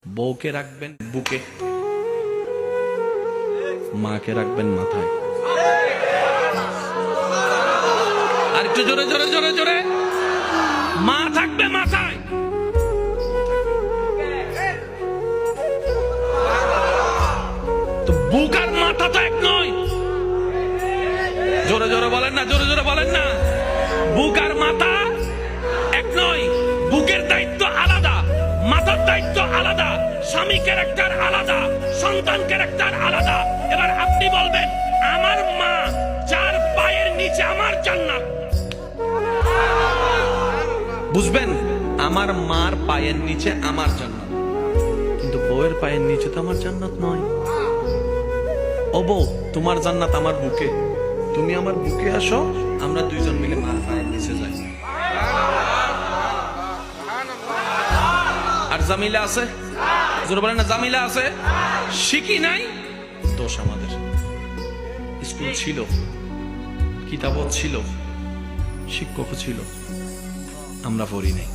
বউকে রাখবেন বুকে, মাকে রাখবেন মাথায়। আর একটু জোরে জোরে জোরে জোরে, মা থাকবে মাথায়। তো বুক আর মাথা তো এক নয়। জোরে জোরে বলেন না, জোরে জোরে বলেন না। বুক আর মাথা এক নয়। বুকের দায়িত্ব আলাদা, মাথার দায়িত্ব আলাদা, স্বামী ক্যারেক্টার আলাদা, সন্তান ক্যারেক্টার আলাদা। এবার আপনি বলবেন, আমার মা যার পায়ের নিচে আমার জান্নাত। বুঝবেন, আমার মার পায়ের নিচে আমার জান্নাত, কিন্তু বউয়ের পায়ের নিচে তো আমার জান্নাত নয়। ও বউ, তোমার জান্নাত আমার বুকে, তুমি আমার বুকে আসো, আমরা দুইজন মিলে মার পায়ের নিচে যাই। আর জামিলা আছে? জোরে বলেন না, জামিলা আছে? শিখি নাই, দোষ আমাদের। স্কুল ছিল, কিতাবও ছিল, শিক্ষকও ছিল, আমরা পড়ি নাই।